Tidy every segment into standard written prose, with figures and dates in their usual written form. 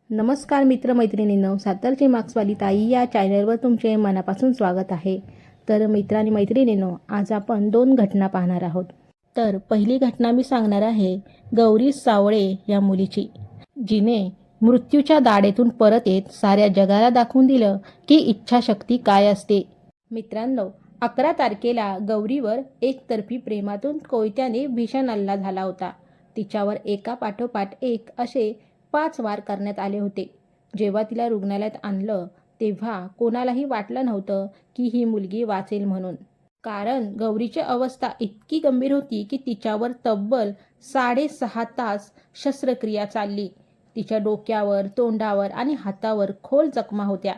नमस्कार मित्रमैत्रिणींनो, सातारची मार्क्सवाली ताई या चॅनलवर तुमचे मनापासून स्वागत आहे. तर मित्र आणि मैत्रिणींनो, आज आपण 2 घटना पाहणार आहोत. तर पहिली घटना मी सांगणार आहे गौरी सावळे या मुलीची, जिने मृत्यूच्या दाढेतून परत येत साऱ्या जगाला दाखवून दिलं की इच्छाशक्ती काय असते. मित्रांनो, 11 तारखेला गौरीवर एकतर्फी प्रेमातून कोयत्याने भीषण हल्ला झाला होता. तिच्यावर एका पाठोपाठ एक असे 5 वार करण्यात आले होते. जेव्हा तिला रुग्णालयात आणलं तेव्हा कोणालाही वाटलं नव्हतं की ही मुलगी वाचेल म्हणून. कारण गौरीची अवस्था इतकी गंभीर होती की तिच्यावर तब्बल 6.5 तास शस्त्रक्रिया चालली. तिच्या डोक्यावर, तोंडावर आणि हातावर खोल जखमा होत्या.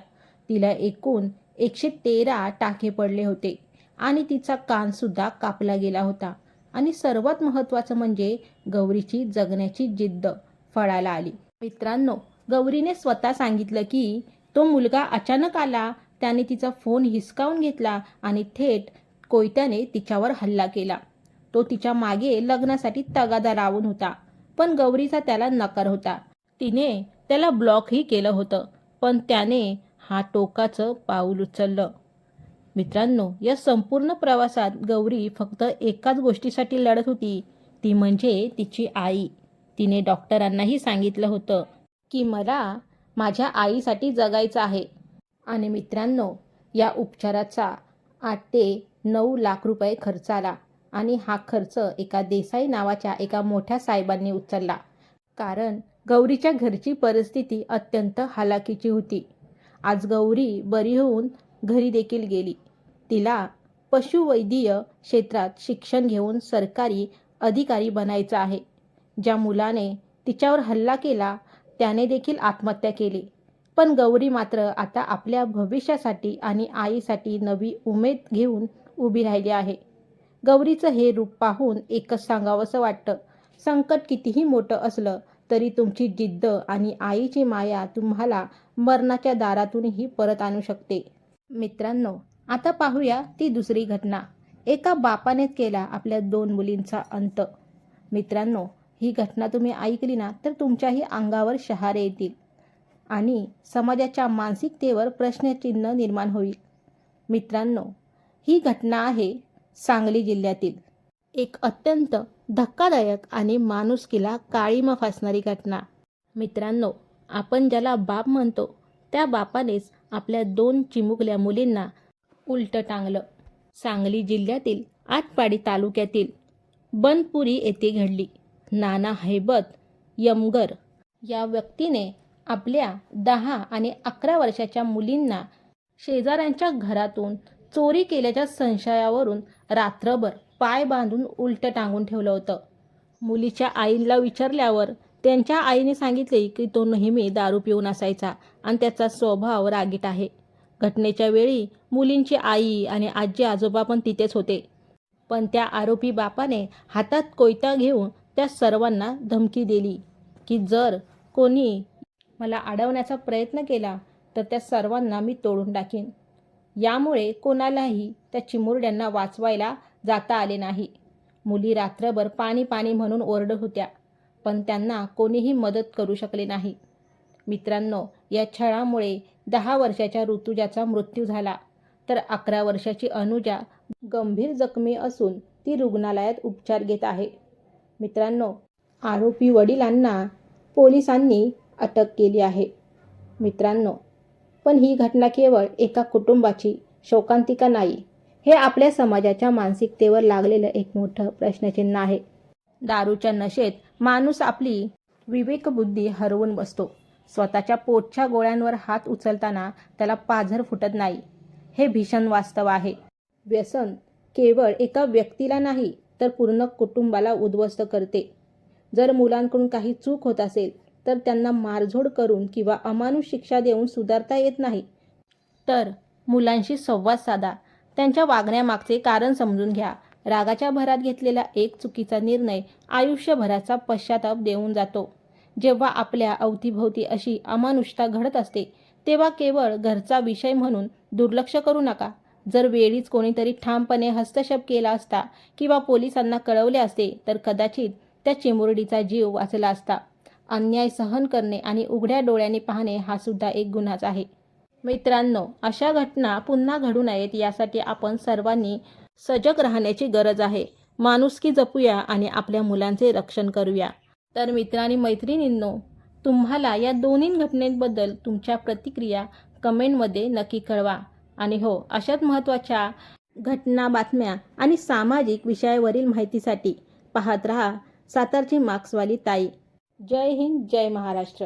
तिला एकूण 113 टाके पडले होते आणि तिचा कानसुद्धा कापला गेला होता. आणि सर्वात महत्त्वाचं म्हणजे गौरीची जगण्याची जिद्द फळाला आली. मित्रांनो, गौरीने स्वतः सांगितलं की तो मुलगा अचानक आला, त्याने तिचा फोन हिसकावून घेतला आणि थेट कोयत्याने तिच्यावर हल्ला केला. तो तिच्या मागे लग्नासाठी तगादा लावून होता, पण गौरीचा त्याला नकार होता. तिने त्याला ब्लॉकही केलं होतं, पण त्याने हा टोकाचं पाऊल उचललं. मित्रांनो, या संपूर्ण प्रवासात गौरी फक्त एकाच गोष्टीसाठी लढत होती, ती म्हणजे तिची आई. तिने डॉक्टरांनाही सांगितलं होतं की मला माझ्या आईसाठी जगायचं आहे. आणि मित्रांनो, या उपचाराचा 8 ते 9 लाख रुपये खर्च आला आणि हा खर्च एका देसाई नावाच्या एका मोठ्या साहेबांनी उचलला. कारण गौरीच्या घरची परिस्थिती अत्यंत हालाकीची होती. आज गौरी बरी होऊन घरी देखील गेली. तिला पशुवैद्यकीय क्षेत्रात शिक्षण घेऊन सरकारी अधिकारी बनायचं आहे. ज्या मुलाने तिच्यावर हल्ला केला त्याने देखील आत्महत्या केली. पण गौरी मात्र आता आपल्या भविष्यासाठी आणि आईसाठी नवी उमेद घेऊन उभी राहिली आहे. गौरीचं हे रूप पाहून एकच सांगावंसं वाटतं, संकट कितीही मोठं असलं तरी तुमची जिद्द आणि आईची माया तुम्हाला मरणाच्या दारातूनही परत आणू शकते. मित्रांनो, आता पाहूया ती दुसरी घटना. एका बापानेच केला आपल्या 2 मुलींचा अंत. मित्रांनो, ही घटना तुम्ही ऐकली ना तर तुमच्याही अंगावर शहारे येतील आणि समाजाच्या मानसिकतेवर प्रश्नचिन्ह निर्माण होईल. मित्रांनो, ही घटना आहे सांगली जिल्ह्यातील एक अत्यंत धक्कादायक आणि माणुसकीला काळिमा फासणारी घटना. मित्रांनो, आपण ज्याला बाप म्हणतो त्या बापानेच आपल्या 2 चिमुकल्या मुलींना उलटं टांगलं. सांगली जिल्ह्यातील आटपाडी तालुक्यातील बनपुरी येथे घडली. नाना हैबत यमगर या व्यक्तीने आपल्या 10 आणि 11 वर्षाच्या मुलींना शेजाऱ्यांच्या घरातून चोरी केल्याच्या संशयावरून रात्रभर पाय बांधून उलटं टांगून ठेवलं होतं. मुलीच्या आईला विचारल्यावर त्यांच्या आईने सांगितले की तो नेहमी दारू पिऊन असायचा आणि त्याचा स्वभाव रागीट आहे. घटनेच्या वेळी मुलींची आई आणि आजी आजोबा पण तिथेच होते. पण त्या आरोपी बापाने हातात कोयता घेऊन त्या सर्वांना धमकी दिली की जर कोणी मला अडवण्याचा प्रयत्न केला तर त्या सर्वांना मी तोडून टाकीन. यामुळे कोणालाही त्या चिमुरड्यांना वाचवायला जाता आले नाही. मुली रात्रभर पाणी पाणी म्हणून ओरडत होत्या, पण त्यांना कोणीही मदत करू शकले नाही. मित्रांनो, या छळामुळे 10 वर्षाच्या ऋतुजाचा मृत्यू झाला तर 11 वर्षाची अनुजा गंभीर जखमी असून ती रुग्णालयात उपचार घेत आहे. मित्रांनो, आरोपी वडिलांना पोलिसांनी अटक केली आहे. मित्रांनो, पण ही घटना केवळ एका कुटुंबाची शोकांतिका नाही, हे आपल्या समाजाच्या मानसिकतेवर लागलेलं एक मोठं प्रश्नचिन्ह आहे. दारूच्या नशेत माणूस आपली विवेकबुद्धी हरवून बसतो. स्वतःच्या पोटच्या गोळ्यांवर हात उचलताना त्याला पाझर फुटत नाही. हे भीषण वास्तव आहे. व्यसन केवळ एका व्यक्तीला नाही तर पूर्ण कुटुंबाला उद्ध्वस्त करते. जर मुलांकडून काही चूक होत असेल तर त्यांना मारझोड करून किंवा अमानुष शिक्षा देऊन सुधारता येत नाही, तर मुलांशी संवाद साधा, त्यांच्या वागण्यामागचे कारण समजून घ्या. रागाच्या भरात घेतलेला एक चुकीचा निर्णय आयुष्यभराचा पश्चाताप देऊन जातो. जेव्हा आपल्या अवतीभोवती अशी अमानुषता घडत असते तेव्हा केवळ घरचा विषय म्हणून दुर्लक्ष करू नका. जर वेळीच कोणीतरी ठामपणे हस्तक्षेप केला असता किंवा पोलिसांना कळवले असते तर कदाचित त्या चिमुरडीचा जीव वाचला असता. अन्याय सहन करणे आणि उघड्या डोळ्यांनी पाहणे हा सुद्धा एक गुन्हाच आहे. मित्रांनो, अशा घटना पुन्हा घडू नयेत यासाठी आपण सर्वांनी सजग राहण्याची गरज आहे. माणुसकी जपूया आणि आपल्या मुलांचे रक्षण करूया. तर मित्र आणि मैत्रिणींनो, तुम्हाला या दोन्ही घटनेबद्दल तुमच्या प्रतिक्रिया कमेंटमध्ये नक्की कळवा. आणि हो, अशाच महत्त्वाच्या घटना, बातम्या आणि सामाजिक विषयावरील माहितीसाठी पाहत रहा सातारची मार्क्सवाली ताई. जय हिंद, जय महाराष्ट्र.